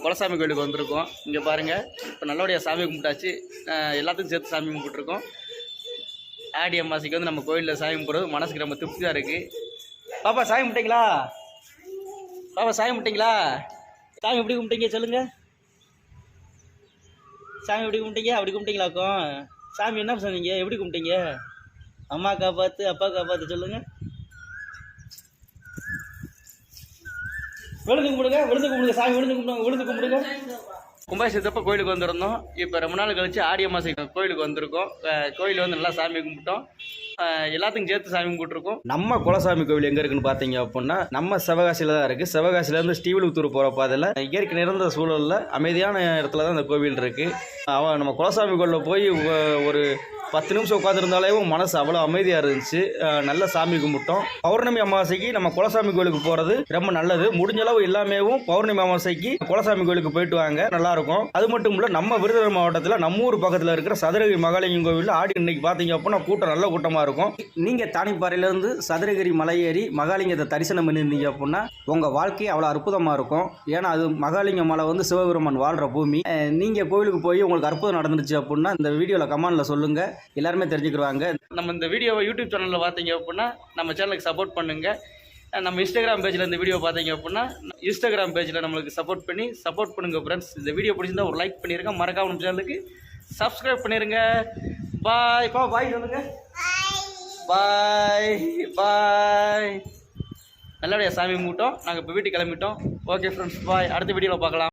குலசாமி கோயிலுக்கு வந்திருக்கோம். இங்கே பாருங்கள், இப்போ நல்லபடியாக சாமி கும்பிட்டாச்சு. எல்லாத்துக்கும் சேர்த்து சாமி கும்பிட்டுருக்கோம். ஆடி அமாவாசைக்கு வந்து நம்ம கோயிலில் சாமி கும்பிட்றது மனசுக்கு ரொம்ப திருப்தியாக இருக்குது. பாப்பா சாமி கும்பிட்டீங்களா? பாப்பா சாமி கும்பிட்டீங்களா? சாமி எப்படி கும்பிட்டீங்க சொல்லுங்கள். சாமி எப்படி கும்பிட்டீங்க? அப்படி கும்பிட்டீங்களாக்கும்? சாமி என்ன சொன்னீங்க? எப்படி கும்பிட்டீங்க? அம்மா காப்பாற்று, அப்பா காப்பாற்று சொல்லுங்கள். விழுந்து கும்பிடுங்க, விழுந்து கும்பிடுங்க, சாமி விழுந்து கும்பிடுங்க, விழுந்து கும்பிடுங்க. கும்பாபிஷேகத்தப்போ கோயிலுக்கு வந்திருந்தோம். இப்போ ரொம்ப நாள் கழிச்சு ஆடி அமாவாசை கோயிலுக்கு வந்திருக்கோம். கோயில் வந்து நல்லா சாமி கும்பிட்டோம். எல்லாத்துக்கும் சேர்த்து சாமி கும்பிட்டுருக்கோம். நம்ம குலசாமி கோவில் எங்கே இருக்குன்னு பார்த்தீங்க அப்படின்னா நம்ம சிவகாசியில் தான் இருக்குது. சிவகாசியிலேருந்து ஸ்ரீவில்லிபுத்தூர் போகிற பாதையில் இயற்கை நிறைந்த சூழலில் அமைதியான இடத்துல தான் இந்த கோவில் இருக்குது. நம்ம குலசாமி கோயிலில் போய் ஒரு 10 நிமிஷம் உட்காந்துருந்தாலே மனசு அவ்வளோ அமைதியாக இருந்துச்சு. நல்ல சாமி கும்பிட்டோம். பௌர்ணமி அமாவாசைக்கு நம்ம குலசாமி கோயிலுக்கு போகிறது ரொம்ப நல்லது. முடிஞ்ச அளவு எல்லாமே பௌர்ணமி அமாவாசைக்கு குலசாமி கோயிலுக்கு போயிட்டு வாங்க, நல்லாயிருக்கும். அது மட்டும் இல்லை, நம்ம விருதுநகர் மாவட்டத்தில் நம்ம ஊர் பக்கத்தில் இருக்கிற சதுரகிரி மகாலிங்கம் கோவிலில் ஆடி இன்னைக்கு பார்த்தீங்க அப்படின்னா கூட்டம் நல்ல கூட்டமாக இருக்கும். நீங்கள் தானிப்பாறையிலேருந்து சதுரகிரி மலை ஏறி மகாலிங்கத்தை தரிசனம் பண்ணியிருந்தீங்க அப்படின்னா உங்கள் வாழ்க்கை அவ்வளோ அற்புதமாக இருக்கும். ஏன்னா அது மகாலிங்க மலை வந்து சிவபெருமான் வாழ்கிற பூமி. நீங்கள் கோவிலுக்கு போய் உங்களுக்கு அற்புதம் நடந்துருச்சு அப்படின்னா இந்த வீடியோவில் கமெண்டில் சொல்லுங்கள், எல்லாருமே தெரிஞ்சுக்கிடுவாங்க. நம்ம இந்த வீடியோவை யூடியூப் சேனலில் பார்த்தீங்க அப்படின்னா நம்ம சேனலுக்கு சப்போர்ட் பண்ணுங்கள். நம்ம இன்ஸ்டாகிராம் பேஜில் இந்த வீடியோ பார்த்தீங்க அப்படின்னா இன்ஸ்டாகிராம் பேஜில் நம்மளுக்கு சப்போர்ட் பண்ணுங்கள் ஃப்ரெண்ட்ஸ். இந்த வீடியோ பிடிச்சிருந்தா ஒரு லைக் பண்ணிடுங்க. மறக்காம நம்ம சேனலுக்கு சப்ஸ்கிரைப் பண்ணிடுங்க. பாய். பாய் சொல்லுங்க. பாய் பாய். நல்லபடியாக சாமி கும்பிட்டோம். நாங்கள் இப்போ வீட்டுக்கு கிளம்பிட்டோம். ஓகே ஃப்ரெண்ட்ஸ், பாய். அடுத்த வீடியோவில் பார்க்கலாம்.